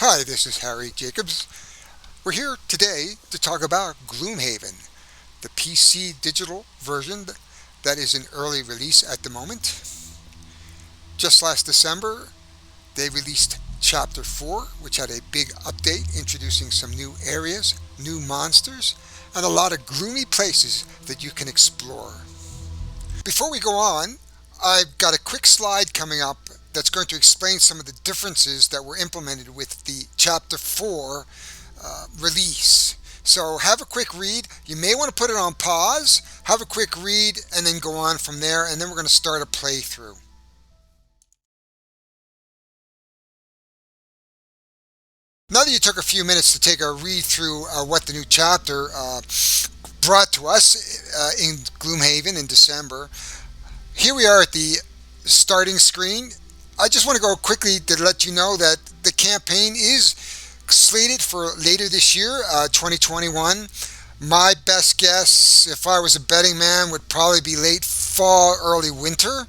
Hi, this is Harry Jacobs. We're here today to talk about Gloomhaven, the PC digital version that is in early release at the moment. Just last December, they released Chapter 4, which had a big update introducing some new areas, new monsters, and a lot of gloomy places that you can explore. Before we go on, I've got a quick slide coming up that's going to explain some of the differences that were implemented with the Chapter 4 release. So have a quick read. You may want to put it on pause, have a quick read, and then go on from there, and then we're going to start a playthrough. Now that you took a few minutes to take a read through what the new chapter brought to us in Gloomhaven in December, here we are at the starting screen. I just want to go quickly to let you know that the campaign is slated for later this year, 2021. My best guess, if I was a betting man, would probably be late fall, early winter.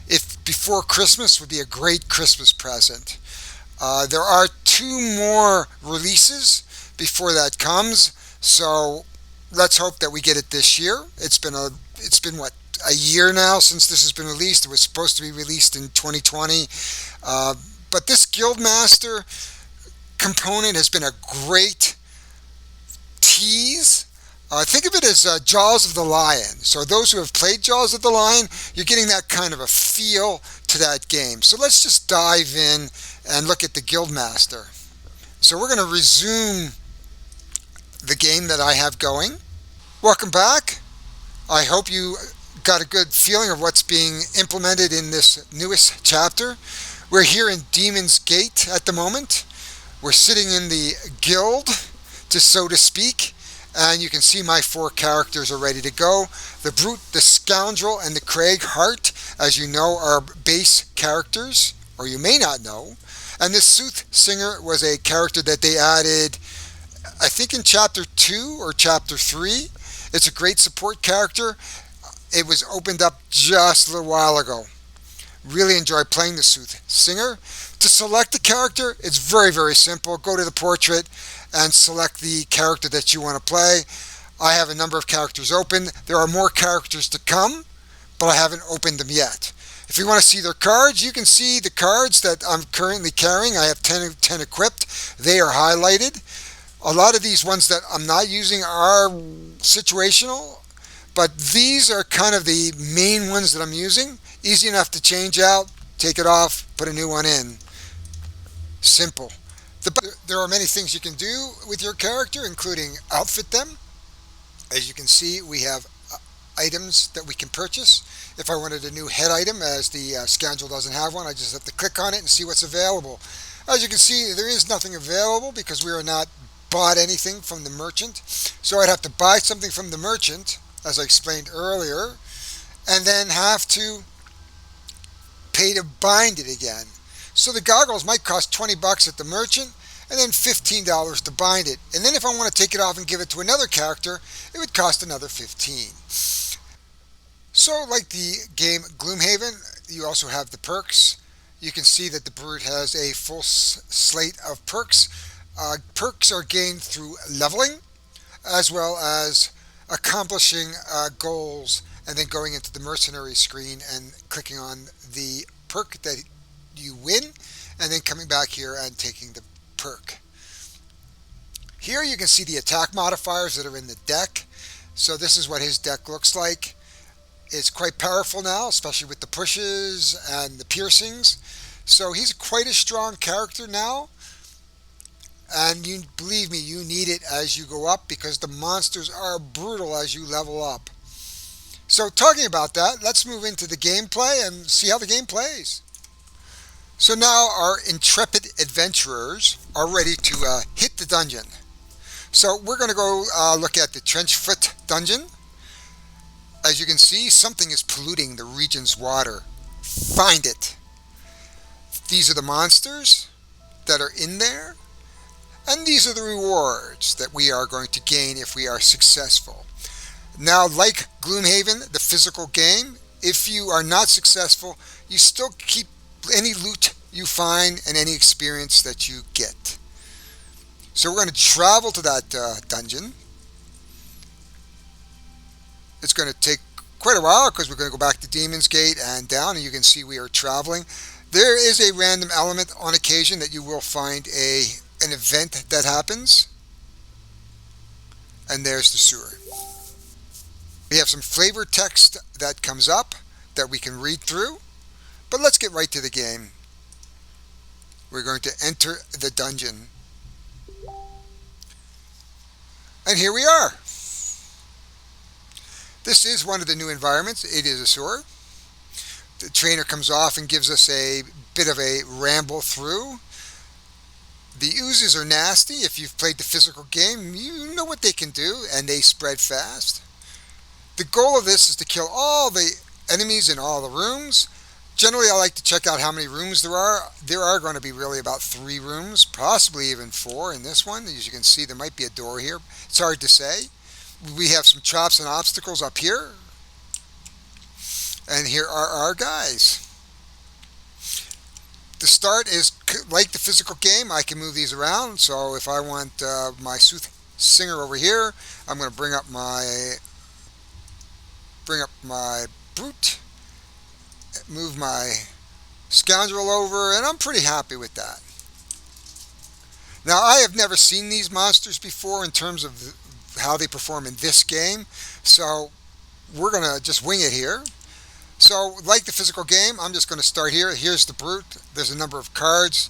If before Christmas would be a great Christmas present. There are two more releases before that comes, so let's hope that we get it this year. It's been what, a year now since this has been released. It was supposed to be released in 2020, but this Guildmaster component has been a great tease. Think of it as Jaws of the Lion. So those who have played Jaws of the Lion, you're getting that kind of a feel to that game. So let's just dive in and look at the Guildmaster. So we're going to resume the game that I have going. Welcome back. I hope you got a good feeling of what's being implemented in this newest chapter. We're here in Demon's Gate at the moment. We're sitting in the guild, so to speak, and you can see my four characters are ready to go. The Brute, the Scoundrel, and the Craig Hart, as you know, are base characters, or you may not know. And this Soothsinger was a character that they added, I think in Chapter 2 or Chapter 3. It's a great support character. It was opened up just a little while ago. Really enjoy playing the Soothsinger. To select a character, it's very, very simple. Go to the portrait and select the character that you want to play. I have a number of characters open. There are more characters to come, but I haven't opened them yet. If you want to see their cards, you can see the cards that I'm currently carrying. I have 10 equipped. They are highlighted. A lot of these ones that I'm not using are situational, but these are kind of the main ones that I'm using. Easy enough to change out, take it off, put a new one in. Simple. There are many things you can do with your character, including outfit them. As you can see, we have items that we can purchase. If I wanted a new head item, as the Scoundrel doesn't have one, I just have to click on it and see what's available. As you can see, there is nothing available because we are not bought anything from the merchant. So I'd have to buy something from the merchant, as I explained earlier, and then have to pay to bind it again. So the goggles might cost 20 bucks at the merchant and then $15 to bind it. And then if I want to take it off and give it to another character, it would cost another 15. So like the game Gloomhaven, you also have the perks. You can see that the Brute has a full slate of perks. Perks are gained through leveling as well as accomplishing goals and then going into the mercenary screen and clicking on the perk that you win and then coming back here and taking the perk. Here you can see the attack modifiers that are in the deck. So this is what his deck looks like. It's quite powerful now, especially with the pushes and the piercings. So he's quite a strong character now. And you believe me, you need it as you go up because the monsters are brutal as you level up. So talking about that, let's move into the gameplay and see how the game plays. So now our intrepid adventurers are ready to hit the dungeon. So we're going to go look at the Trenchfoot dungeon. As you can see, something is polluting the region's water. Find it. These are the monsters that are in there. And these are the rewards that we are going to gain if we are successful. Now, like Gloomhaven, the physical game, if you are not successful, you still keep any loot you find and any experience that you get. So we're going to travel to that dungeon. It's going to take quite a while because we're going to go back to Demon's Gate and down, and you can see we are traveling. There is a random element on occasion that you will find an event that happens, and there's the sewer. We have some flavor text that comes up that we can read through, but let's get right to the game. We're going to enter the dungeon, and here we are. This is one of the new environments. It is a sewer. The trainer comes off and gives us a bit of a ramble through. The oozes are nasty. If you've played the physical game, you know what they can do, and they spread fast. The goal of this is to kill all the enemies in all the rooms. Generally, I like to check out how many rooms there are. There are going to be really about 3 rooms, possibly even 4 in this one. As you can see, there might be a door here. It's hard to say. We have some traps and obstacles up here. And here are our guys. The start is like the physical game. I can move these around. So if I want my soothsayer over here, I'm going to bring up my brute, move my scoundrel over, and I'm pretty happy with that. Now, I have never seen these monsters before in terms of how they perform in this game, so we're going to just wing it here. So, like the physical game, I'm just going to start here. Here's the brute. There's a number of cards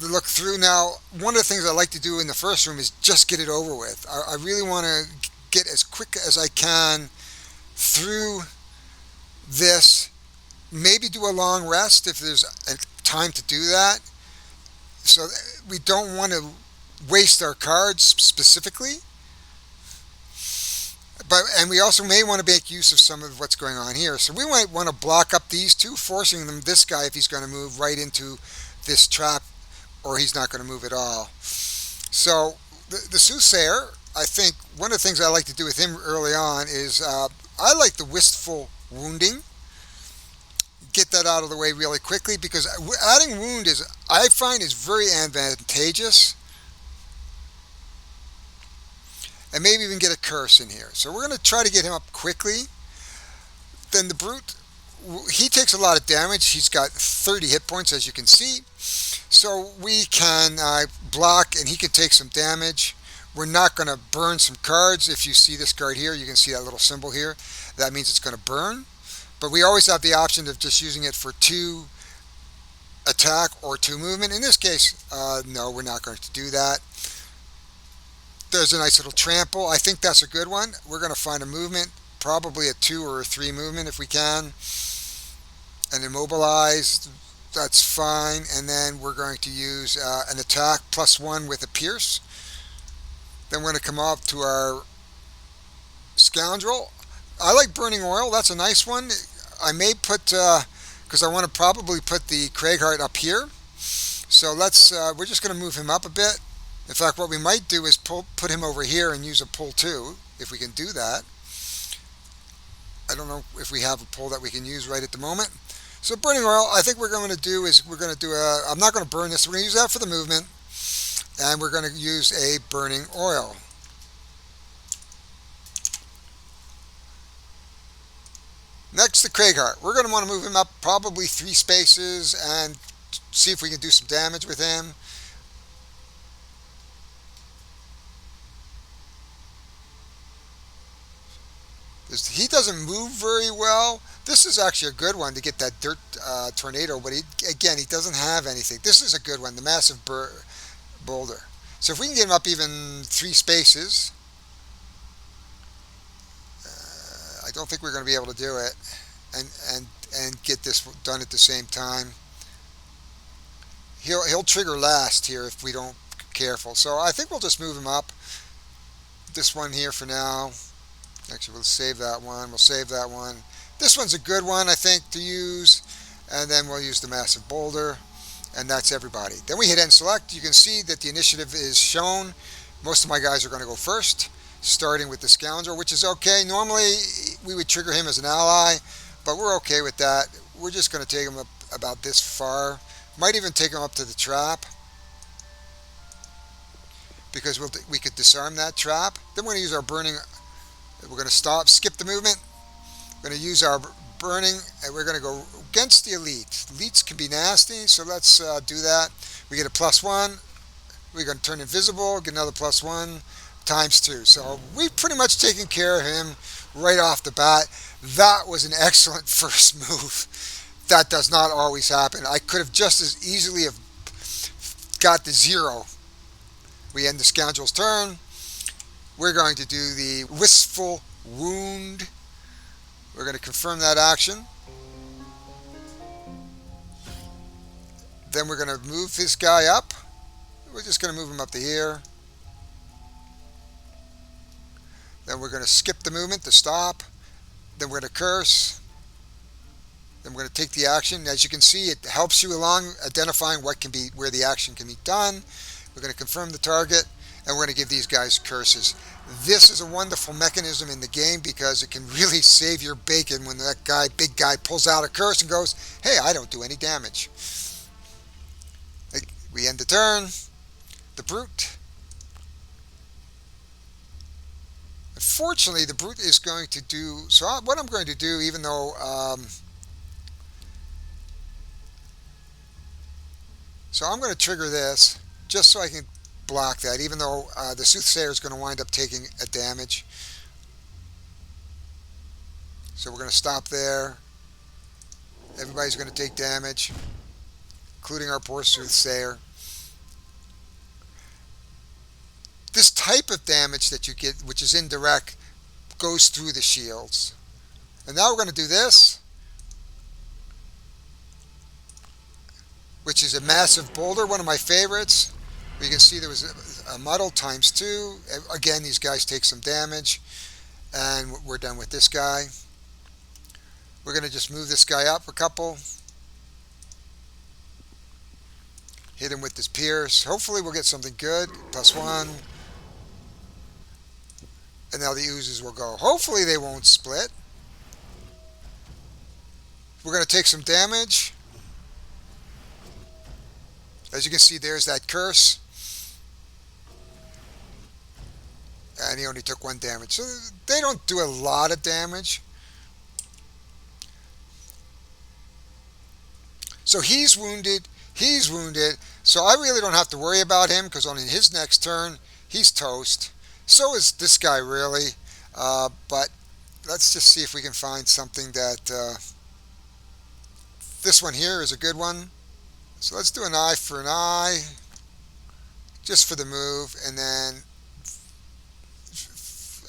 to look through. Now, one of the things I like to do in the first room is just get it over with. I really want to get as quick as I can through this. Maybe do a long rest if there's time to do that. So we don't want to waste our cards specifically. And we also may want to make use of some of what's going on here. So we might want to block up these two, forcing this guy, if he's going to move, right into this trap, or he's not going to move at all. So the soothsayer, I think one of the things I like to do with him early on is I like the wistful wounding. Get that out of the way really quickly, because adding wound I find is very advantageous. And maybe even get a curse in here. So we're going to try to get him up quickly. Then the brute, he takes a lot of damage. He's got 30 hit points, as you can see. So we can block, and he can take some damage. We're not going to burn some cards. If you see this card here, you can see that little symbol here. That means it's going to burn. But we always have the option of just using it for 2 attack or 2 movement. In this case, no, we're not going to do that. There's a nice little trample. I think that's a good one. We're going to find a movement, probably a 2 or a 3 movement if we can. And immobilize, that's fine. And then we're going to use an attack +1 with a pierce. Then we're going to come up to our scoundrel. I like burning oil. That's a nice one. I may put, because I want to probably put the Craighheart up here. So we're just going to move him up a bit. In fact, what we might do is put him over here and use a pull 2, if we can do that. I don't know if we have a pull that we can use right at the moment. So burning oil, I think we're going to do is I'm not going to burn this. We're going to use that for the movement. And we're going to use a burning oil. Next, the Craighheart. We're going to want to move him up probably 3 spaces and see if we can do some damage with him. He doesn't move very well. This is actually a good one to get that dirt tornado, but again, he doesn't have anything. This is a good one, the massive boulder. So if we can get him up even 3 spaces, I don't think we're going to be able to do it and get this done at the same time. He'll trigger last here if we don't be careful. So I think we'll just move him up. This one here for now. Actually, we'll save that one. We'll save that one. This one's a good one, I think, to use. And then we'll use the massive boulder. And that's everybody. Then we hit end select. You can see that the initiative is shown. Most of my guys are going to go first, starting with the scoundrel, which is okay. Normally, we would trigger him as an ally, but we're okay with that. We're just going to take him up about this far Might even take him up to the trap because we could disarm that trap. Then we're going to use our burning. We're going to skip the movement. We're going to use our burning, and we're going to go against the elite. Elites can be nasty, so let's do that. We get a +1. We're going to turn invisible, get another +1 ×2. So we've pretty much taken care of him right off the bat. That was an excellent first move. That does not always happen. I could have just as easily have got the 0. We end the scoundrel's turn. We're going to do the wistful wound. We're going to confirm that action. Then we're going to move this guy up. We're just going to move him up to here. Then we're going to skip the movement to stop. Then we're going to curse. Then we're going to take the action. As you can see, it helps you along identifying where the action can be done. We're going to confirm the target, and we're going to give these guys curses. This is a wonderful mechanism in the game because it can really save your bacon when that big guy pulls out a curse and goes, hey, I don't do any damage. We end the turn. The brute. Unfortunately, the brute is going to do, so what I'm going to do, even though so I'm going to trigger this just so I can block that, even though the soothsayer is going to wind up taking a damage. So we're going to stop there. Everybody's going to take damage, including our poor soothsayer. This type of damage that you get, which is indirect, goes through the shields. And now we're going to do this, which is a massive boulder, one of my favorites. You can see there was a muddle ×2. Again, these guys take some damage. And we're done with this guy. We're going to just move this guy up a couple. Hit him with this pierce. Hopefully we'll get something good. +1. And now the oozes will go. Hopefully they won't split. We're going to take some damage. As you can see, there's that curse. And he only took 1 damage. So they don't do a lot of damage. So he's wounded. He's wounded. So I really don't have to worry about him because on his next turn, he's toast. So is this guy really. But let's just see if we can find something that... this one here is a good one. So let's do an eye for an eye. Just for the move. And then...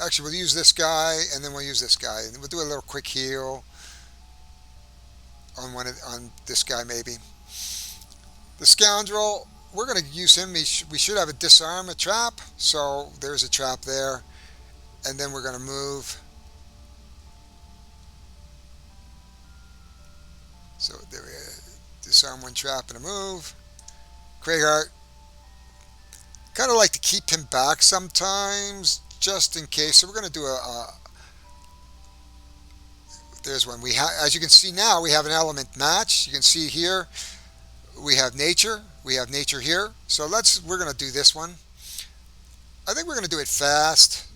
actually, we'll use this guy, and then we'll use this guy. And we'll do a little quick heal on this guy, maybe. The scoundrel, we're going to use him. We should have a disarm a trap, so there's a trap there. And then we're going to move. So there we go. Disarm 1 trap and a move. Craighart. Kind of like to keep him back sometimes, just in case. So we're going to do there's one. As you can see now, we have an element match. You can see here we have nature. We have nature here. So we're going to do this one. I think we're going to do it fast.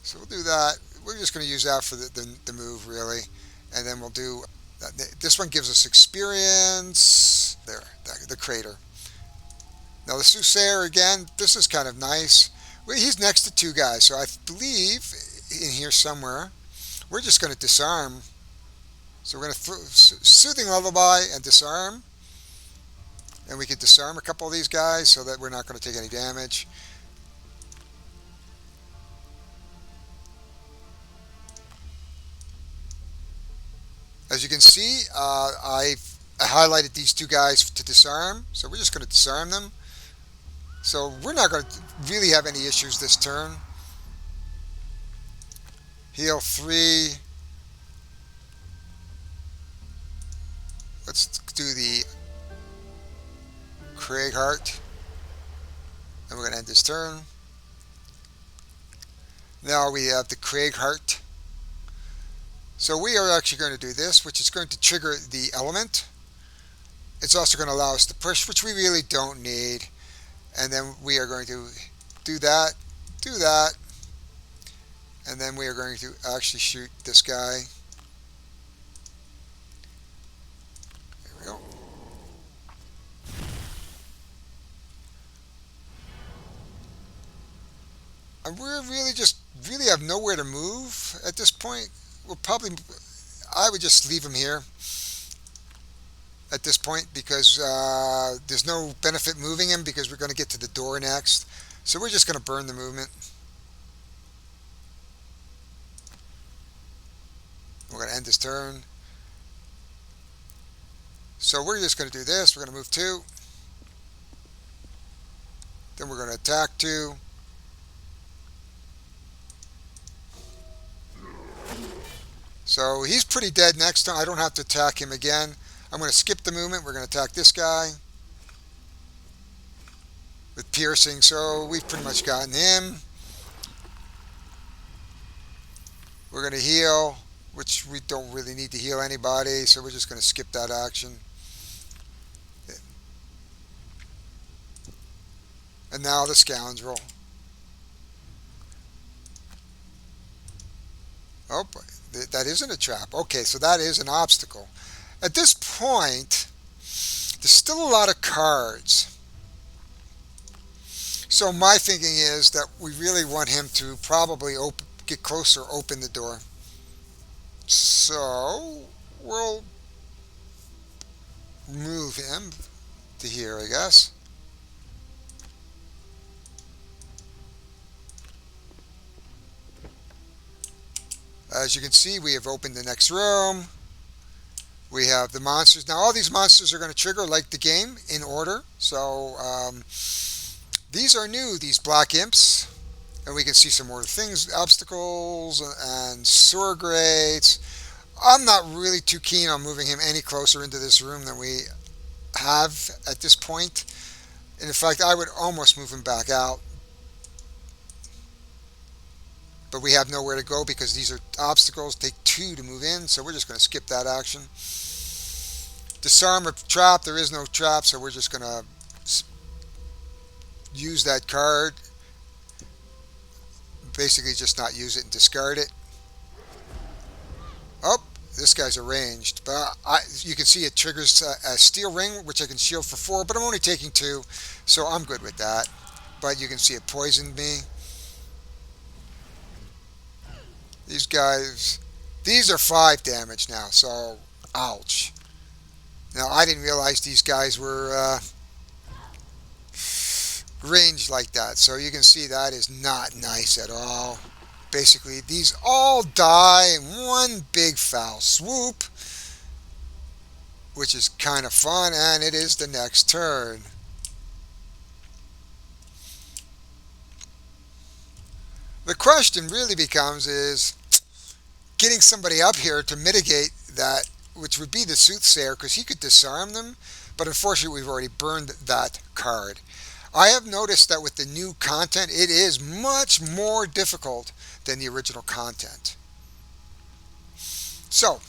So we'll do that. We're just going to use that for the move, really. And then we'll do this one gives us experience. There, the crater. Now the soothsayer again. This is kind of nice. He's next to 2 guys, so I believe in here somewhere. We're just going to disarm. So we're going to soothing lullaby and disarm. And we can disarm a couple of these guys so that we're not going to take any damage. As you can see, I've highlighted these 2 guys to disarm. So we're just going to disarm them. So we're not going to really have any issues this turn. Heal 3. Let's do the Craighart. And we're going to end this turn. Now we have the Craighart. So we are actually going to do this, which is going to trigger the element. It's also going to allow us to push, which we really don't need. And then we are going to do that, do that, and then we are going to actually shoot this guy. There we go. And we're really just really have nowhere to move at this point. We'll probably, I would just leave him here at this point because there's no benefit moving him because we're going to get to the door next. So we're just going to burn the movement. We're going to end this turn. So we're just going to do this. We're going to move 2. Then we're going to attack 2. So he's pretty dead next time. I don't have to attack him again. I'm going to skip the movement. We're going to attack this guy with piercing. So we've pretty much gotten him. We're going to heal, which we don't really need to heal anybody. So we're just going to skip that action. And now the scoundrel. Oh, that isn't a trap. Okay, so that is an obstacle. At this point, there's still a lot of cards. So my thinking is that we really want him to probably get closer, open the door. So we'll move him to here, I guess. As you can see, we have opened the next room. We have the monsters. Now all these monsters are going to trigger like the game in order. So these are new, these black imps. And we can see some more things, obstacles and sewer grates. I'm not really too keen on moving him any closer into this room than we have at this point. And in fact, I would almost move him back out. But we have nowhere to go because these are obstacles. Take 2 to move in, so we're just going to skip that action. Disarm a trap. There is no trap, so we're just going to use that card. Basically just not use it and discard it. Oh, this guy's arranged. But you can see it triggers a steel ring, which I can shield for 4, but I'm only taking 2, so I'm good with that. But you can see it poisoned me. These guys, these are 5 damage now, so ouch. Now, I didn't realize these guys were ranged like that, so you can see that is not nice at all. Basically, these all die in one big foul swoop, which is kind of fun, and it is the next turn. The question really becomes is getting somebody up here to mitigate that, which would be the soothsayer, because he could disarm them, but unfortunately we've already burned that card. I have noticed that with the new content, it is much more difficult than the original content. So,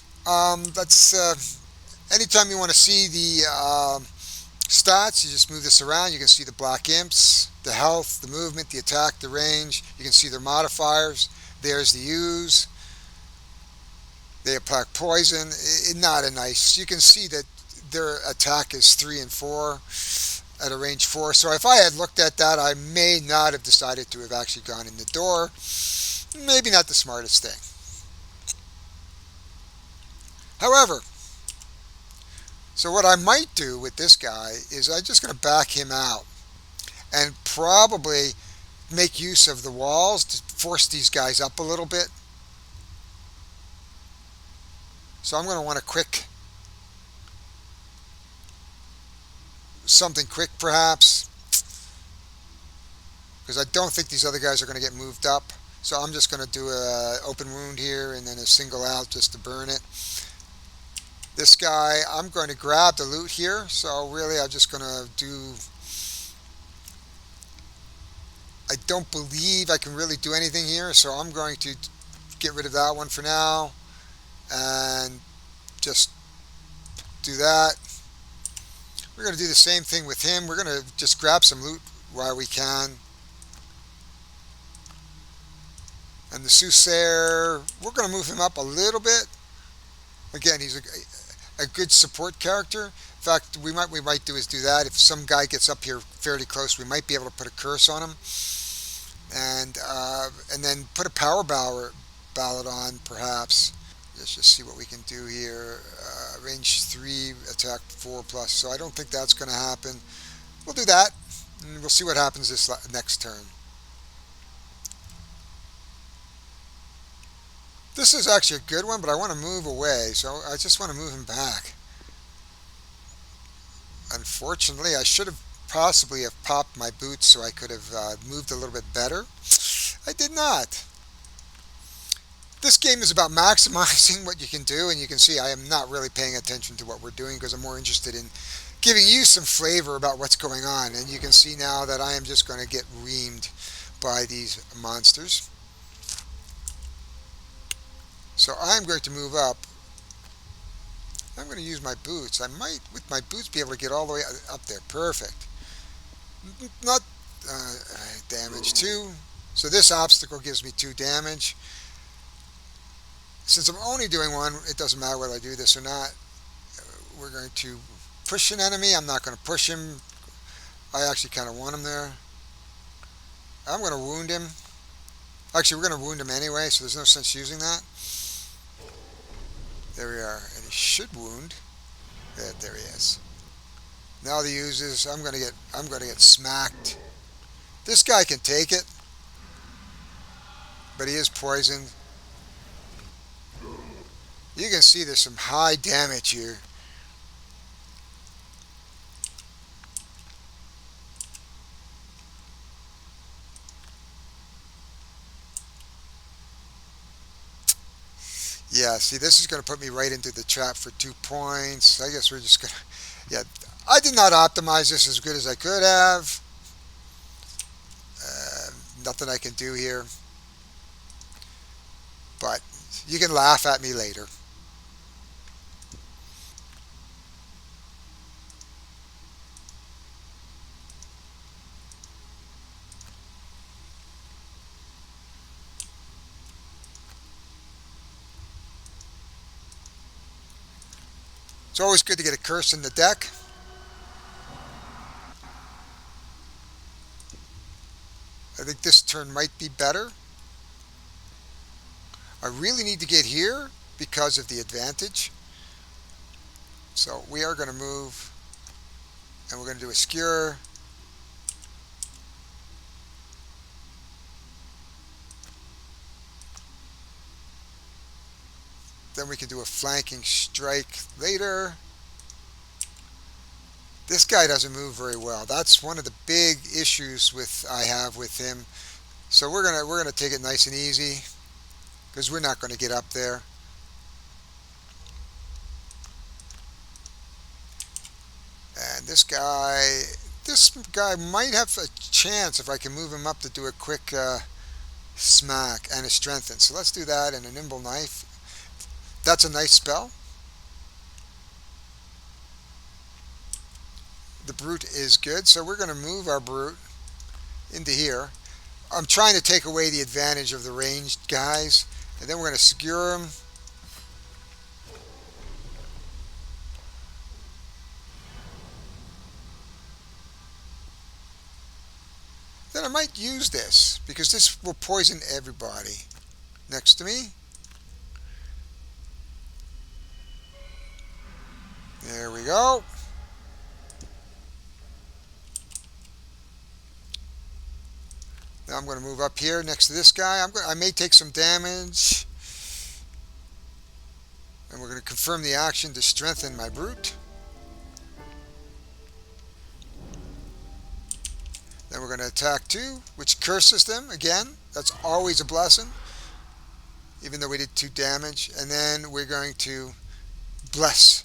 anytime you want to see the stats, you just move this around. You can see the black imps, the health, the movement, the attack, the range. You can see their modifiers. There's the use. They apply poison. Not a nice. You can see that their attack is 3 and 4 at a range 4. So if I had looked at that, I may not have decided to have actually gone in the door. Maybe not the smartest thing. However, so what I might do with this guy is I'm just going to back him out and probably make use of the walls to force these guys up a little bit. So I'm going to want something quick perhaps, because I don't think these other guys are going to get moved up. So I'm just going to do an open wound here and then a single out just to burn it. This guy, I'm going to grab the loot here, so really I'm just going to do... I don't believe I can really do anything here, so I'm going to get rid of that one for now and just do that. We're going to do the same thing with him. We're going to just grab some loot while we can. And the Soothsayer, we're going to move him up a little bit. Again, he's a good support character. In fact, we might do is do that. If some guy gets up here fairly close, we might be able to put a curse on him, and then put a power ballad on perhaps. Let's just see what we can do here. Range 3, attack 4 plus. So I don't think that's going to happen. We'll do that, and we'll see what happens this next turn. This is actually a good one, but I want to move away, so I just want to move him back. Unfortunately, I should have possibly have popped my boots so I could have moved a little bit better. I did not. This game is about maximizing what you can do, and you can see I am not really paying attention to what we're doing because I'm more interested in giving you some flavor about what's going on. And you can see now that I am just going to get reamed by these monsters. So I'm going to move up. I'm going to use my boots. I might, with my boots, be able to get all the way up there. Perfect. Not damage 2. So this obstacle gives me 2 damage. Since I'm only doing 1, it doesn't matter whether I do this or not. We're going to push an enemy. I'm not going to push him. I actually kind of want him there. I'm going to wound him. Actually, we're going to wound him anyway, so there's no sense using that. There we are, and he should wound. Yeah, there he is. Now the uses. I'm going to get smacked. This guy can take it, but he is poisoned. You can see there's some high damage here. Yeah, see, this is going to put me right into the trap for 2 points. I guess we're just going to... Yeah, I did not optimize this as good as I could have. Nothing I can do here. But you can laugh at me later. It's always good to get a curse in the deck. I think this turn might be better. I really need to get here because of the advantage. So we are going to move, and we're going to do a skewer. Then we can do a flanking strike later. This guy doesn't move very well. That's one of the big issues I have with him. So we're gonna take it nice and easy because we're not going to get up there. And this guy might have a chance if I can move him up to do a quick smack and a strengthen. So let's do that and a nimble knife. That's a nice spell. The brute is good, so we're going to move our brute into here. I'm trying to take away the advantage of the ranged guys, and then we're going to skewer them. Then I might use this because this will poison everybody next to me. There we go. Now I'm going to move up here next to this guy. I may take some damage. And we're going to confirm the action to strengthen my brute. Then we're going to attack 2, which curses them again. That's always a blessing, even though we did 2 damage. And then we're going to bless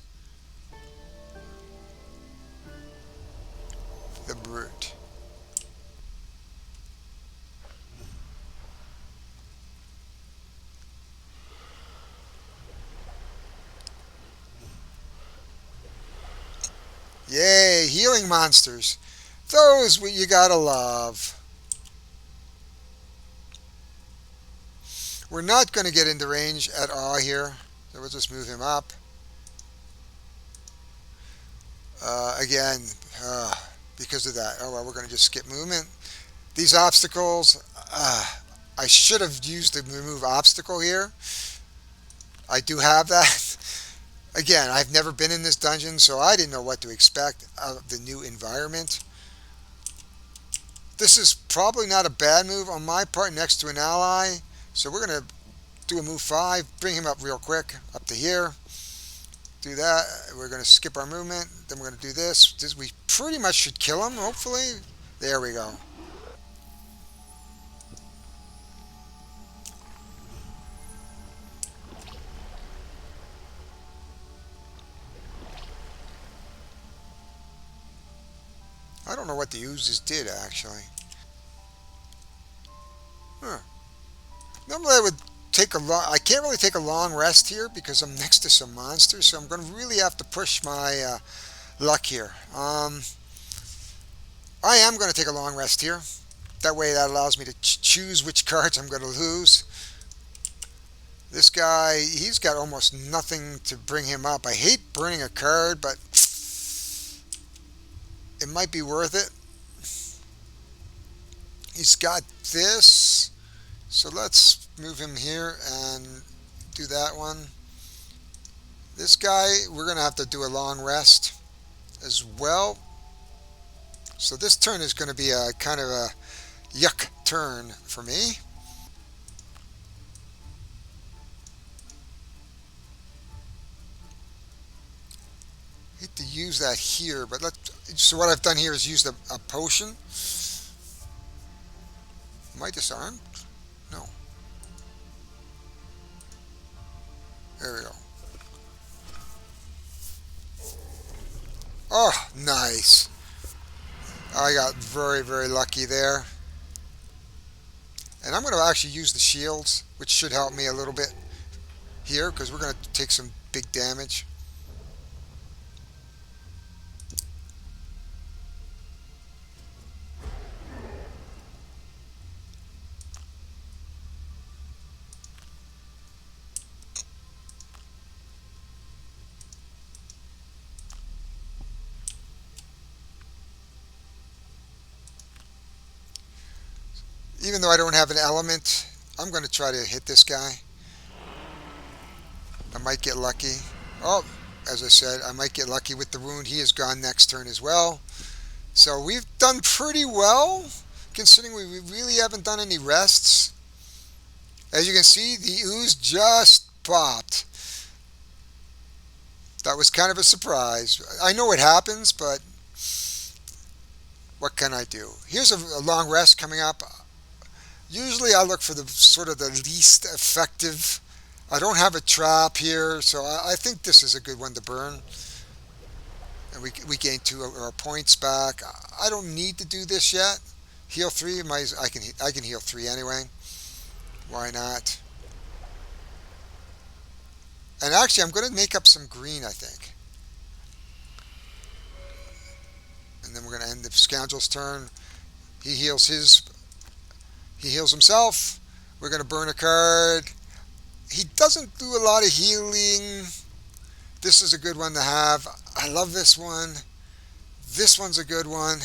the brute. Yay, healing monsters. Those you gotta love. We're not going to get into range at all here. So we'll just move him up. Again, because of that. Oh, well, we're going to just skip movement. These obstacles, I should have used the remove obstacle here. I do have that. Again, I've never been in this dungeon, so I didn't know what to expect of the new environment. This is probably not a bad move on my part next to an ally. So we're going to do a move 5, bring him up real quick, up to here. Do that. We're going to skip our movement. Then we're going to do this. We pretty much should kill him, hopefully. There we go. I don't know what the oozes did, actually. Huh. Normally I would take a long... I can't really take a long rest here because I'm next to some monsters, so I'm going to really have to push my luck here. I am going to take a long rest here. That way that allows me to choose which cards I'm going to lose. This guy, he's got almost nothing to bring him up. I hate burning a card, but it might be worth it. He's got this, so let's move him here and do that one. This guy, we're going to have to do a long rest as well. So this turn is going to be a kind of a yuck turn for me. Hate to use that here, but so what I've done here is used a potion. Am I disarmed? No. There we go. Oh, nice. I got very, very lucky there. And I'm going to actually use the shields, which should help me a little bit here, because we're going to take some big damage. Even though I don't have an element, I'm going to try to hit this guy. I might get lucky. Oh, as I said, I might get lucky with the wound. He is gone next turn as well. So we've done pretty well, considering we really haven't done any rests. As you can see, the ooze just popped. That was kind of a surprise. I know it happens, but what can I do? Here's a long rest coming up. Usually I look for the sort of the least effective. I don't have a trap here, so I think this is a good one to burn. And we gain 2 of our points back. I don't need to do this yet. Heal 3, I can heal 3 anyway. Why not? And actually, I'm going to make up some green, I think. And then we're going to end the scoundrel's turn. He heals himself. We're going to burn a card. He doesn't do a lot of healing. This is a good one to have. I love this one. This one's a good one.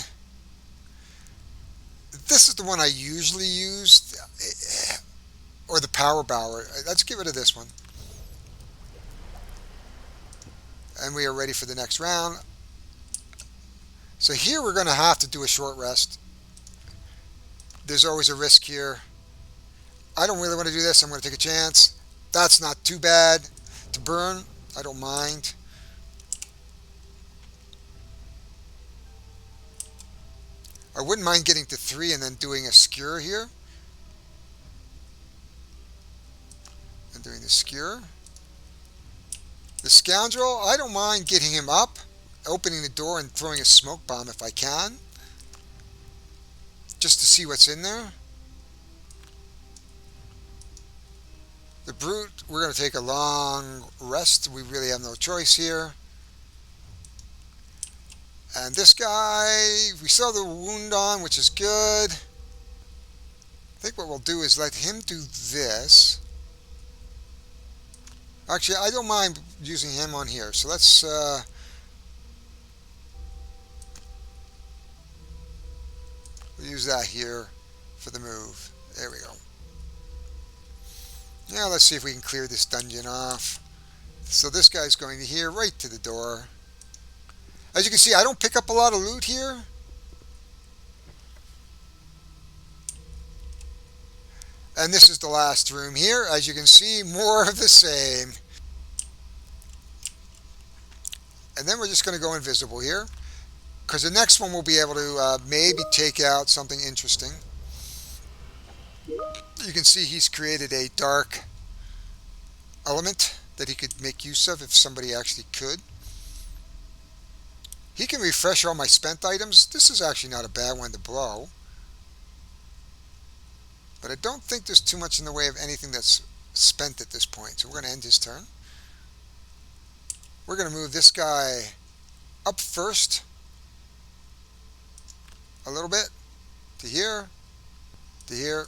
This is the one I usually use. Or the Power Bower. Let's get rid of this one. And we are ready for the next round. So here we're going to have to do a short rest. There's always a risk here. I don't really want to do this. I'm going to take a chance. That's not too bad to burn. I don't mind. I wouldn't mind getting to 3 and then doing a skewer here. And doing the skewer. The scoundrel, I don't mind getting him up, opening the door and throwing a smoke bomb if I can. Just to see what's in there. The brute, we're going to take a long rest. We really have no choice here. And this guy, we still have the wound on, which is good. I think what we'll do is let him do this. Actually, I don't mind using him on here. So let's we'll use that here for the move. There we go. Now let's see if we can clear this dungeon off. So this guy's going here, right to the door. As you can see, I don't pick up a lot of loot here. And this is the last room here. As you can see, more of the same. And then we're just going to go invisible here, because the next one we'll be able to maybe take out something interesting. You can see he's created a dark element that he could make use of if somebody actually could. He can refresh all my spent items. This is actually not a bad one to blow. But I don't think there's too much in the way of anything that's spent at this point. So we're going to end his turn. We're going to move this guy up first a little bit to here, to here.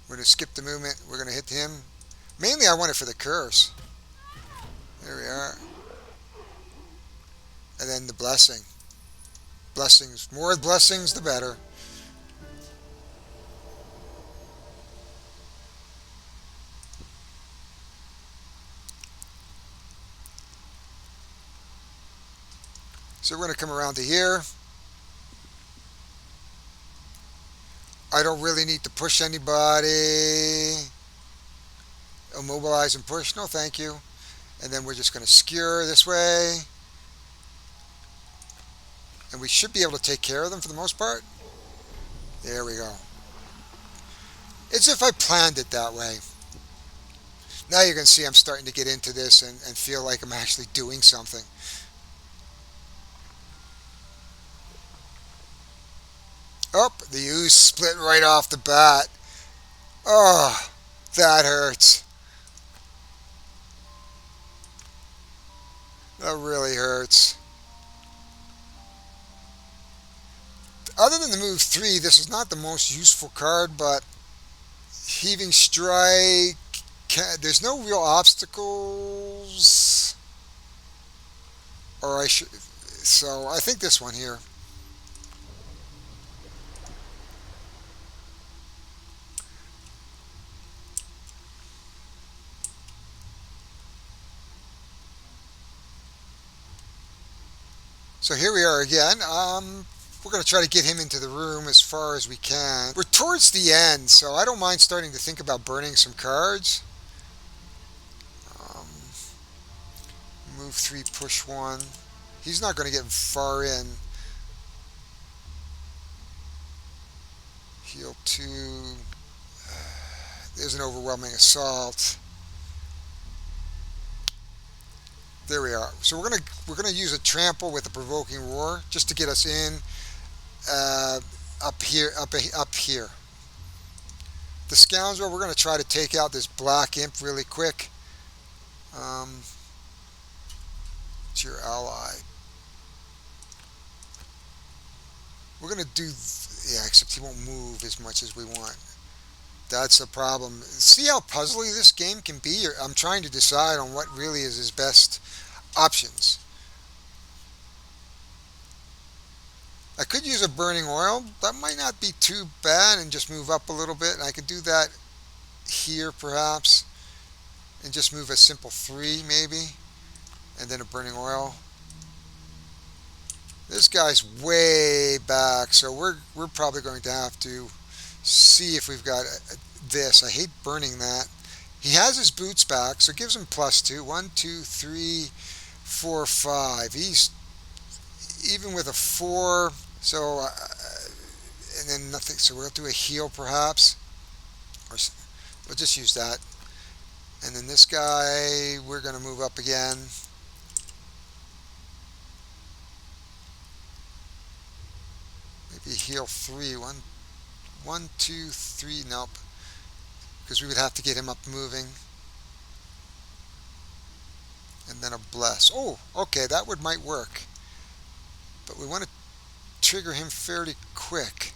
We're going to skip the movement. We're going to hit him. Mainly I want it for the curse. There we are. And then the blessing. Blessings. More blessings, the better. So we're going to come around to here. I don't really need to push anybody. Immobilize and push. No, thank you. And then we're just going to skewer this way. And we should be able to take care of them for the most part. There we go. It's if I planned it that way. Now you can see I'm starting to get into this and feel like I'm actually doing something. Oh, the ooze split right off the bat. Oh, that hurts. That really hurts. Other than the move 3, this is not the most useful card, but Heaving Strike, there's no real obstacles. Or so I think this one here. So here we are again. We're going to try to get him into the room as far as we can. We're towards the end, so I don't mind starting to think about burning some cards. Move 3, push 1. He's not going to get far in. Heal 2. There's an overwhelming assault. There we are. So we're gonna use a trample with a provoking roar just to get us in up here. The scoundrel. We're gonna try to take out this black imp really quick. It's your ally. We're gonna do yeah, except he won't move as much as we want. That's the problem. See how puzzly this game can be? I'm trying to decide on what really is his best options. I could use a burning oil. That might not be too bad and just move up a little bit. And I could do that here perhaps and just move a simple 3 maybe and then a burning oil. This guy's way back, so we're probably going to have to see if we've got this. I hate burning that. He has his boots back, so it gives him +2. 1, 2, 3, 4, 5. He's even with a 4. So and then nothing. So we'll do a heal perhaps, or we'll just use that. And then this guy, we're going to move up again. Maybe heal 3. 1, 2, 3. Nope. Because we would have to get him up moving. and then a bless. Oh, okay, that would might work. But we want to trigger him fairly quick.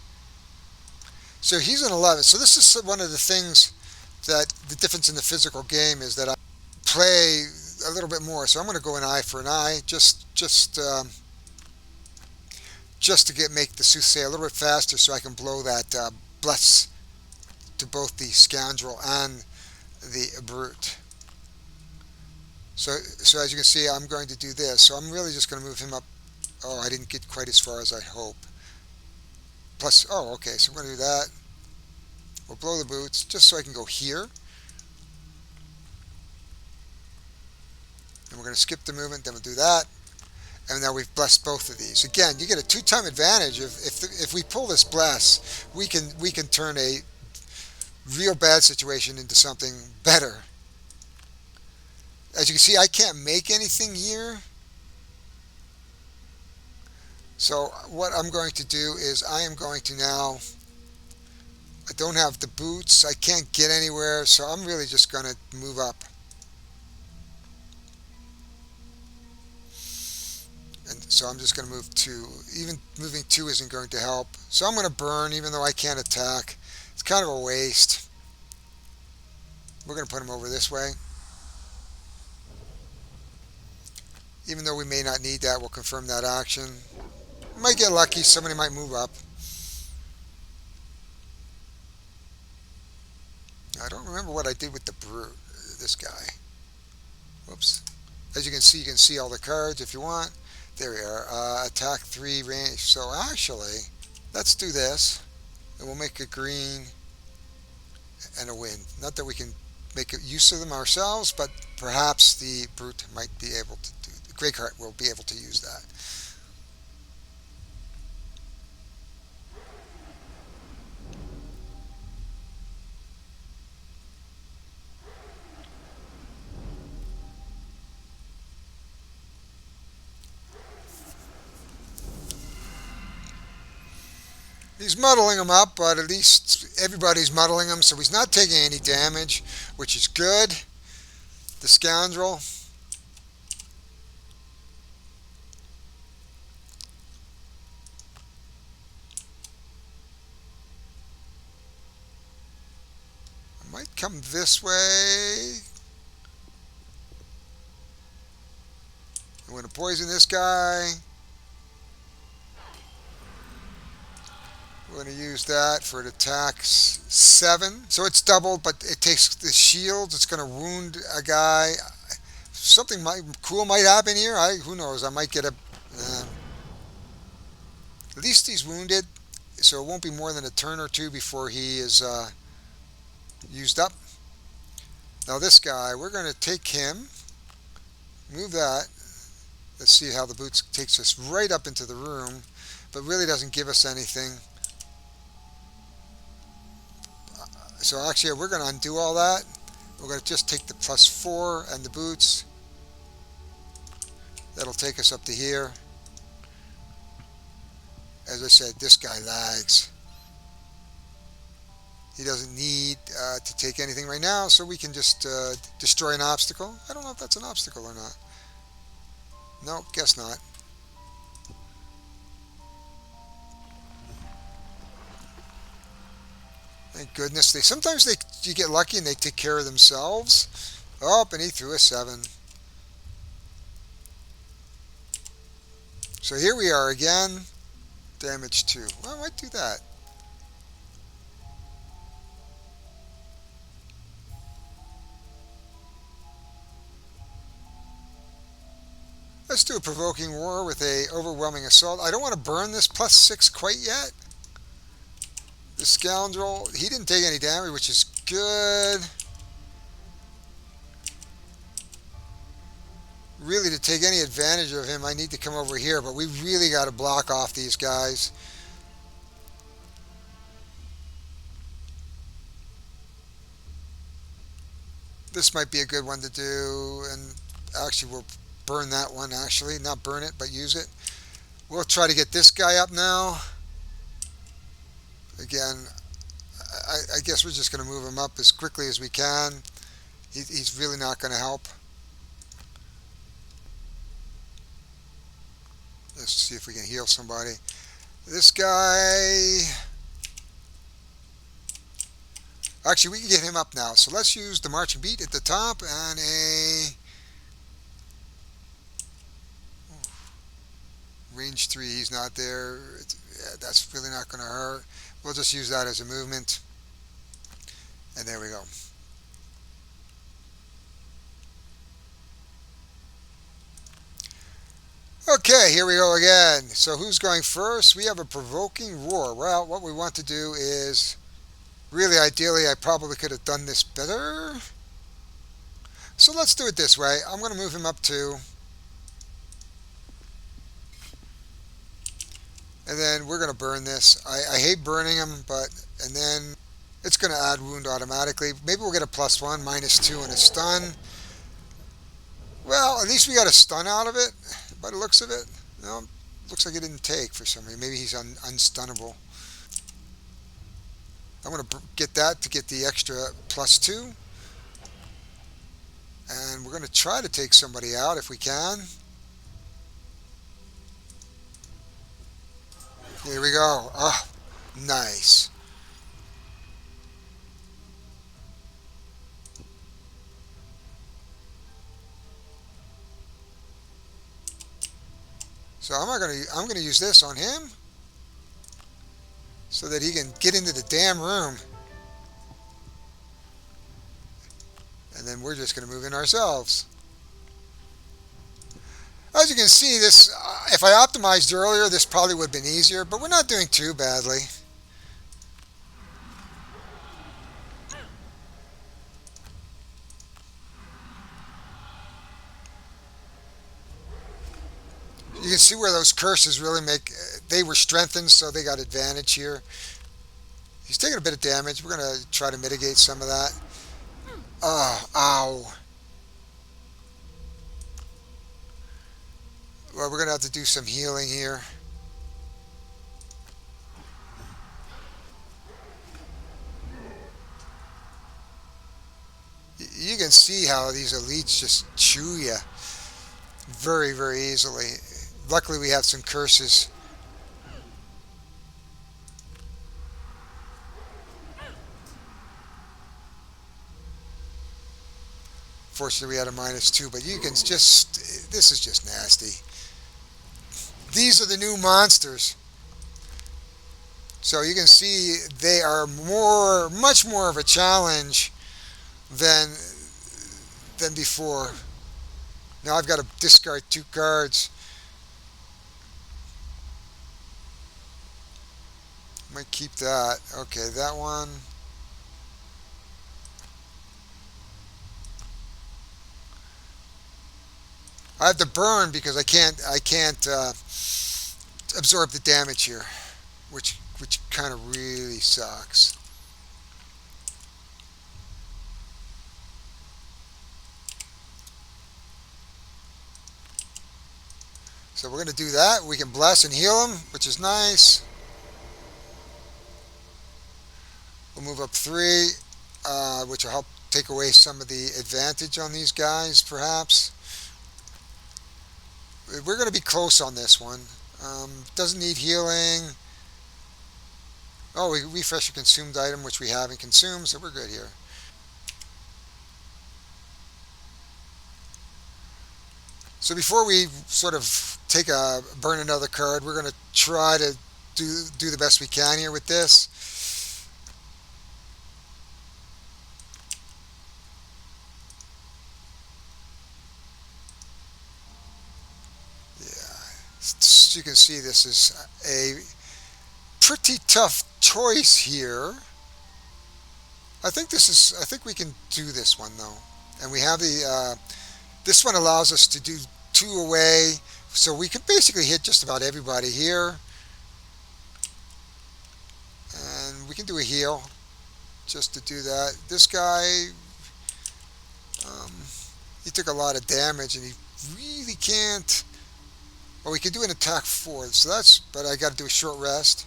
So he's an 11. So this is one of the things that the difference in the physical game is that I play a little bit more. So I'm going to go an eye for an eye, just to make the soothsayer a little bit faster, so I can blow that bless to both the scoundrel and the brute. So as you can see, I'm going to do this. So I'm really just going to move him up. Oh, I didn't get quite as far as I hope. Plus, oh, okay, so I'm going to do that. We'll blow the boots just so I can go here. And we're going to skip the movement, then we'll do that. And now we've blessed both of these. Again, you get a two-time advantage. If we pull this bless, we can turn a real bad situation into something better. As you can see, I can't make anything here. So what I'm going to do is I am going to now, I don't have the boots, I can't get anywhere, so I'm really just going to move up. And so I'm just going to move 2. Even moving 2 isn't going to help. So I'm going to burn even though I can't attack. It's kind of a waste. We're going to put him over this way. Even though we may not need that, we'll confirm that action. We might get lucky, somebody might move up. I don't remember what I did with the brute, this guy. Whoops. As you can see all the cards if you want. There we are. Attack 3 range. So actually, let's do this. And we'll make a green and a win. Not that we can make use of them ourselves, but perhaps the brute might be able to do. The gray card will be able to use that. He's muddling him up, but at least everybody's muddling him, so he's not taking any damage, which is good. The scoundrel. I might come this way. I'm going to poison this guy. We're going to use that for an attack 7. So it's doubled, but it takes the shield. It's going to wound a guy. Something cool might happen here. Who knows? I might get a... at least he's wounded, so it won't be more than a turn or 2 before he is used up. Now this guy, we're going to take him. Move that. Let's see how the boots takes us right up into the room, but really doesn't give us anything. So actually, we're going to undo all that. We're going to just take the +4 and the boots. That'll take us up to here. As I said, this guy lags. He doesn't need to take anything right now, so we can just destroy an obstacle. I don't know if that's an obstacle or not. No, guess not. Thank goodness. Sometimes you get lucky and they take care of themselves. Oh, and he threw a 7. So here we are again. Damage 2. Well, I might do that. Let's do a provoking war with a overwhelming assault. I don't want to burn this +6 quite yet. The scoundrel, he didn't take any damage, which is good. Really, to take any advantage of him, I need to come over here, but we really got to block off these guys. This might be a good one to do, and actually we'll burn that one, actually. Not burn it, but use it. We'll try to get this guy up now. Again, I guess we're just going to move him up as quickly as we can. He's really not going to help. Let's see if we can heal somebody. This guy, actually we can get him up now. So let's use the marching beat at the top and a range 3. He's not there. Yeah, that's really not going to hurt. We'll just use that as a movement. And there we go. Okay, here we go again. So who's going first? We have a provoking roar. Well, what we want to do is, really ideally, I probably could have done this better. So let's do it this way. I'm going to move him up 2. And then we're going to burn this. I hate burning him, but, and then it's going to add wound automatically. Maybe we'll get a +1, -2, and a stun. Well, at least we got a stun out of it, by the looks of it. No, looks like it didn't take for some reason. Maybe he's unstunnable. I'm going to get that to get the extra +2. And we're going to try to take somebody out if we can. Here we go. Oh, nice. So I'm gonna use this on him so that he can get into the damn room. And then we're just gonna move in ourselves. As you can see, this if I optimized earlier, this probably would have been easier, but we're not doing too badly. You can see where those curses really make, they were strengthened, so they got advantage here. He's taking a bit of damage. We're going to try to mitigate some of that. Oh, ow. Well, we're going to have to do some healing here. You can see how these elites just chew you very, very easily. Luckily, we have some curses. Fortunately, we had a -2, but you can just, this is just nasty. These are the new monsters. So you can see they are much more of a challenge than before. Now I've got to discard 2 cards. Might keep that. Okay, that one. I have to burn because I can't absorb the damage here, which kind of really sucks. So we're going to do that. We can bless and heal him, which is nice. We'll move up 3, which will help take away some of the advantage on these guys, perhaps. We're going to be close on this one. Doesn't need healing. Oh, we refresh a consumed item, which we haven't consumed, so we're good here. So before we sort of burn another card, we're going to try to do the best we can here with this. Yeah, you can see this is a pretty tough choice here. I think we can do this one though, and we have the this one allows us to do 2 away, so we can basically hit just about everybody here, and we can do a heal just to do that. This guy, um, he took a lot of damage, and he really can't. Well, we can do an attack 4, so that's. But I got to do a short rest.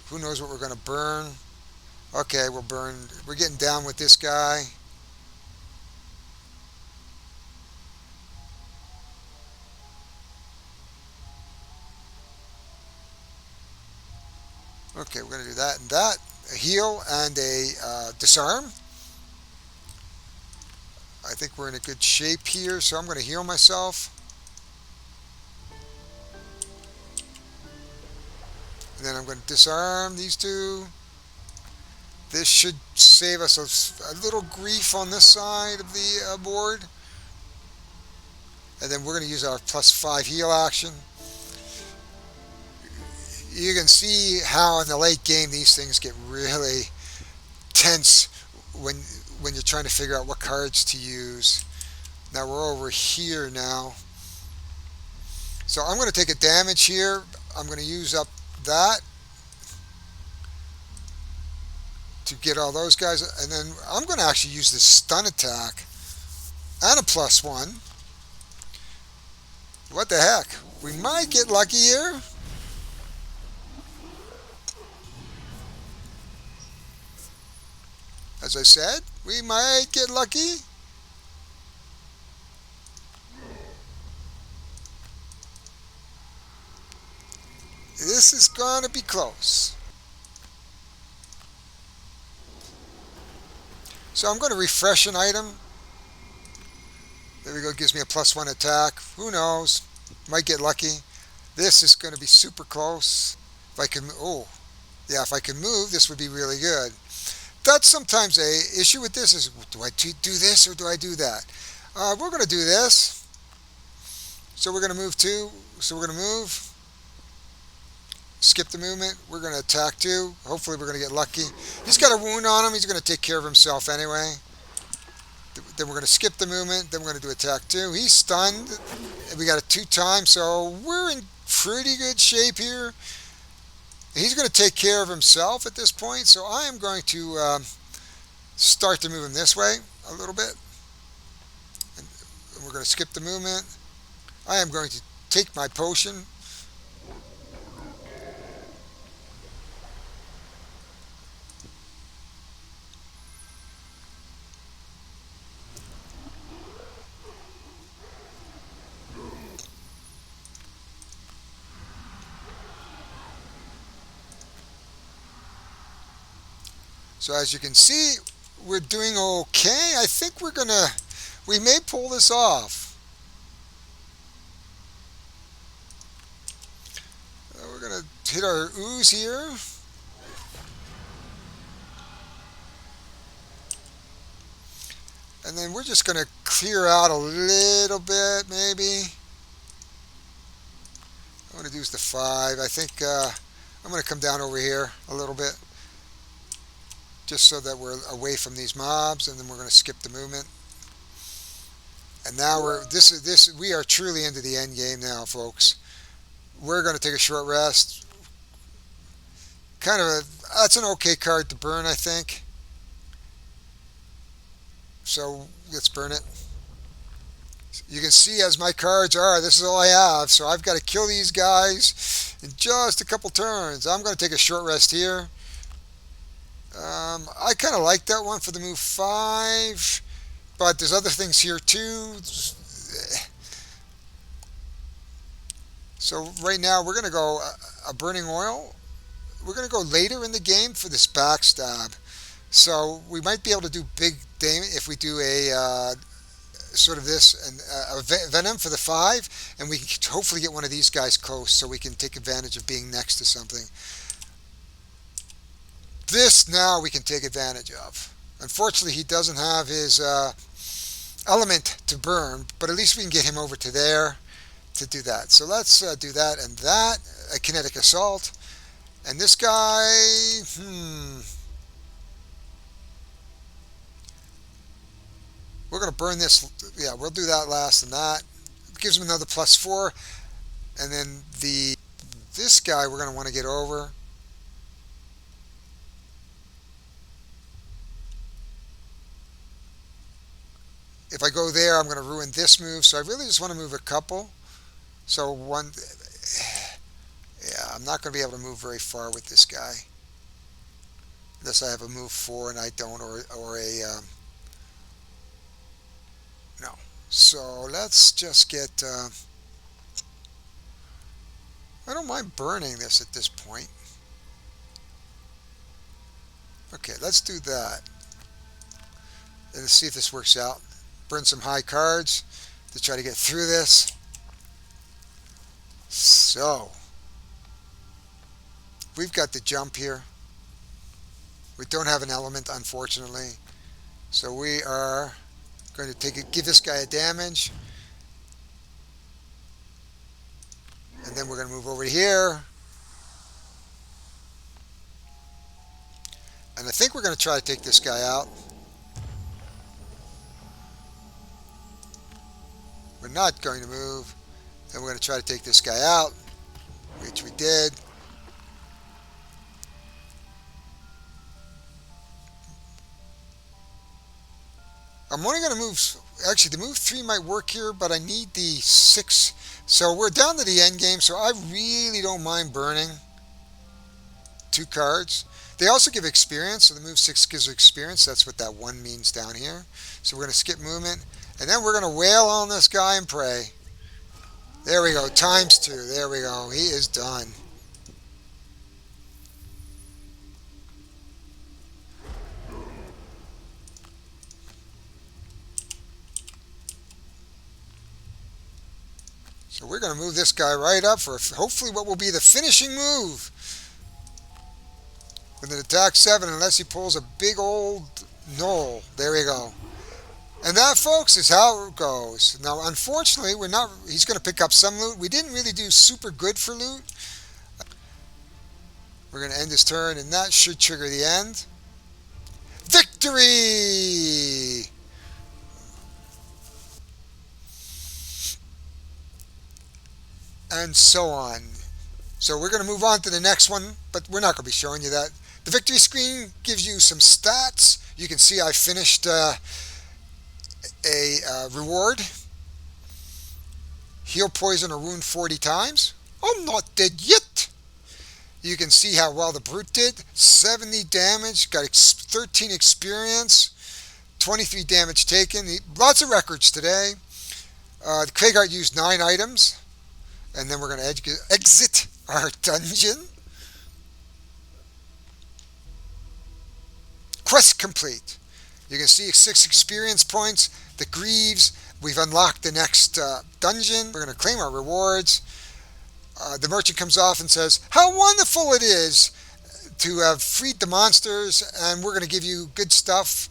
Who knows what we're going to burn? Okay, we'll burn. We're getting down with this guy. Okay, we're going to do that and that. A heal and a disarm. I think we're in a good shape here, so I'm going to heal myself. And then I'm going to disarm these two. This should save us a little grief on this side of the board. And then we're going to use our +5 heal action. You can see how in the late game these things get really tense when when you're trying to figure out what cards to use. Now we're over here now. So I'm going to take a damage here. I'm going to use up that to get all those guys. And then I'm going to actually use this stun attack and a +1. What the heck? We might get lucky here. As I said, we might get lucky. This is going to be close. So I'm going to refresh an item. There we go, gives me a +1 attack. Who knows? Might get lucky. This is going to be super close. If I can, oh, yeah, if I can move, this would be really good. That's sometimes a issue with this is, do I do this or do I do that? We're going to do this. So we're going to move two. So we're going to move. Skip the movement. We're going to attack two. Hopefully we're going to get lucky. He's got a wound on him. He's going to take care of himself anyway. Then we're going to skip the movement. Then we're going to do attack two. He's stunned. We got it 2 times. So we're in pretty good shape here. He's going to take care of himself at this point. So I am going to start to move him this way a little bit. And we're going to skip the movement. I am going to take my potion. So as you can see, we're doing okay. I think we may pull this off. We're going to hit our ooze here. And then we're just going to clear out a little bit, maybe. I'm going to use the 5. I think I'm going to come down over here a little bit, just so that we're away from these mobs, and then we're going to skip the movement. And now we are truly into the end game now, folks. We're going to take a short rest. That's an okay card to burn, I think. So let's burn it. You can see as my cards are, this is all I have. So I've got to kill these guys in just a couple turns. I'm going to take a short rest here. I kind of like that one for the move 5, but there's other things here too. So right now we're going to go a burning oil. We're going to go later in the game for this backstab. So we might be able to do big damage if we do a sort of this and a venom for the 5, and we can hopefully get one of these guys close so we can take advantage of being next to something. This now we can take advantage of. Unfortunately, he doesn't have his element to burn, but at least we can get him over to there to do that. So let's do that and that. A kinetic assault. And this guy, we're going to burn this. Yeah, we'll do that last and that. It gives him another +4. And then this guy we're going to want to get over. If I go there, I'm going to ruin this move. So I really just want to move a couple. So one, yeah, I'm not going to be able to move very far with this guy. Unless I have a move 4 and I don't, or a, no. So let's just get, I don't mind burning this at this point. Okay, let's do that. And let's see if this works out. Burn some high cards to try to get through this. So, we've got the jump here. We don't have an element, unfortunately. So we are going to give this guy a damage. And then we're going to move over here. And I think we're going to try to take this guy out. We're not going to move. And we're going to try to take this guy out, which we did. I'm only going to move, actually the move 3 might work here, but I need the 6. So we're down to the end game, so I really don't mind burning 2 cards. They also give experience, so the move 6 gives experience. That's what that 1 means down here. So we're going to skip movement, and then we're going to wail on this guy and pray. There we go, ×2. There we go, he is done. So we're going to move this guy right up for hopefully what will be the finishing move. With an attack 7, unless he pulls a big old knoll. There we go. And that, folks, is how it goes. Now, unfortunately, he's going to pick up some loot. We didn't really do super good for loot. We're going to end his turn, and that should trigger the end. Victory! And so on. So we're going to move on to the next one, but we're not going to be showing you that. The victory screen gives you some stats. You can see I finished a reward. Heal poison or wound 40 times. I'm not dead yet. You can see how well the brute did. 70 damage, got 13 experience, 23 damage taken. Lots of records today. Craighart used 9 items. And then we're going to exit our dungeon. Quest complete. You can see 6 experience points. The Greaves. We've unlocked the next dungeon. We're going to claim our rewards. The merchant comes off and says, how wonderful it is to have freed the monsters, and we're going to give you good stuff.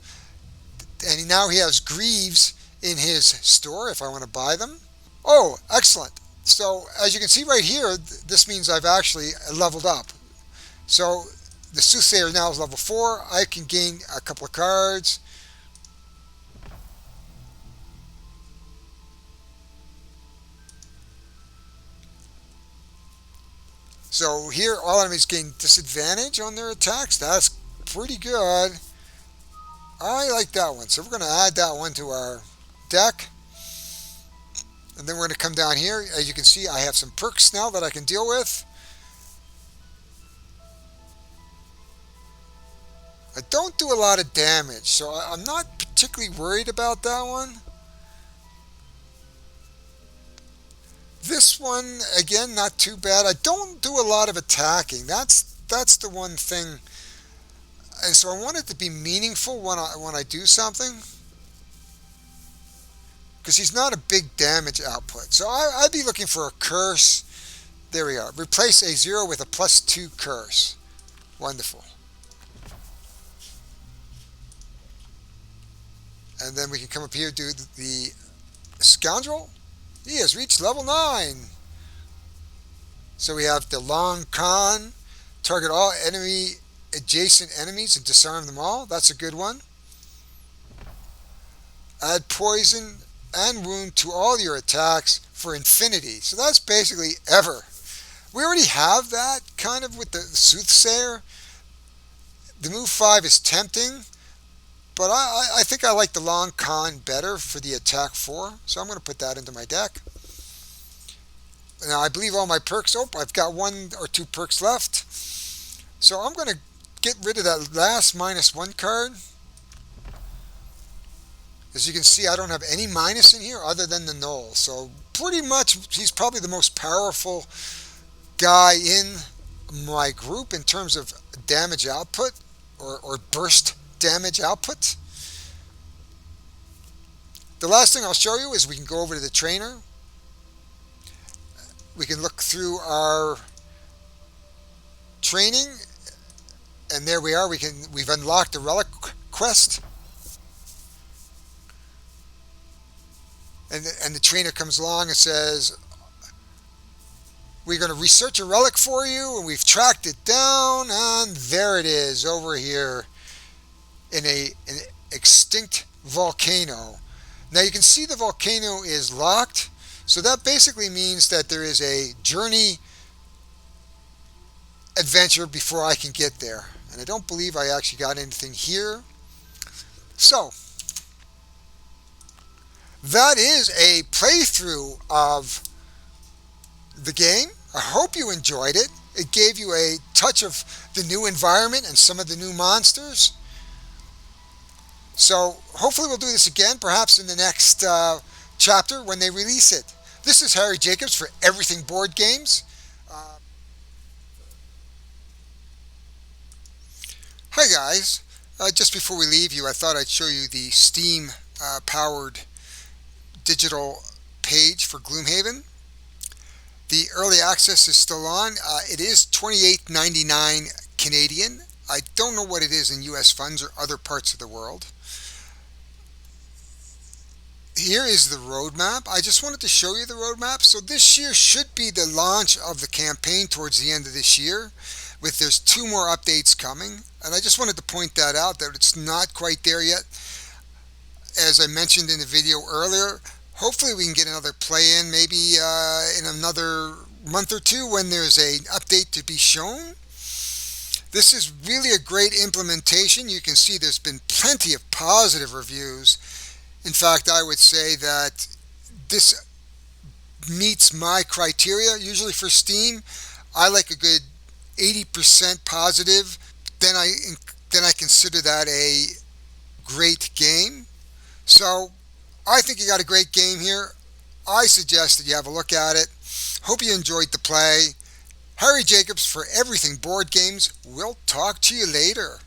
And now he has Greaves in his store if I want to buy them. Oh, excellent. So as you can see right here, this means I've actually leveled up. So the Soothsayer now is level 4. I can gain a couple of cards. So here all enemies gain disadvantage on their attacks. That's pretty good. I like that one. So we're going to add that one to our deck. And then we're going to come down here. As you can see, I have some perks now that I can deal with. I don't do a lot of damage, so I'm not particularly worried about that one. This one, again, not too bad. I don't do a lot of attacking. That's the one thing. And so I want it to be meaningful when I do something. Because he's not a big damage output. So I'd be looking for a curse. There we are. Replace a 0 with a +2 curse. Wonderful. And then we can come up here, do the Scoundrel. He has reached level 9. So we have the Long Con. Target all adjacent enemies and disarm them all. That's a good one. Add poison and wound to all your attacks for infinity. So that's basically ever. We already have that kind of with the Soothsayer. The move 5 is tempting, but I think I like the Long Con better for the attack 4. So I'm going to put that into my deck. Now I believe all my perks. Oh, I've got 1 or 2 perks left. So I'm going to get rid of that last -1 card. As you can see, I don't have any minus in here other than the Knoll. So pretty much he's probably the most powerful guy in my group in terms of damage output. or burst damage output. The last thing I'll show you is we can go over to the trainer. We can look through our training, and there we are. We've unlocked a relic quest, and the trainer comes along and says, we're going to research a relic for you, and we've tracked it down, and there it is over here in an extinct volcano. Now you can see the volcano is locked, so that basically means that there is a journey adventure before I can get there. And I don't believe I actually got anything here. So that is a playthrough of the game. I hope you enjoyed it. It gave you a touch of the new environment and some of the new monsters. So hopefully we'll do this again, perhaps in the next chapter when they release it. This is Harry Jacobs for Everything Board Games. Hi guys. Just before we leave you, I thought I'd show you the Steam powered digital page for Gloomhaven. The early access is still on. It is $28.99 Canadian. I don't know what it is in US funds or other parts of the world. Here is the roadmap. I just wanted to show you the roadmap. So this year should be the launch of the campaign towards the end of this year. There's 2 more updates coming, and I just wanted to point that out, that it's not quite there yet. As I mentioned in the video earlier, hopefully we can get another play-in maybe in another month or 2 when there's an update to be shown. This is really a great implementation. You can see there's been plenty of positive reviews. In fact, I would say that this meets my criteria. Usually for Steam, I like a good 80% positive. Then I consider that a great game. So I think you got a great game here. I suggest that you have a look at it. Hope you enjoyed the play. Harry Jacobs for Everything Board Games. We'll talk to you later.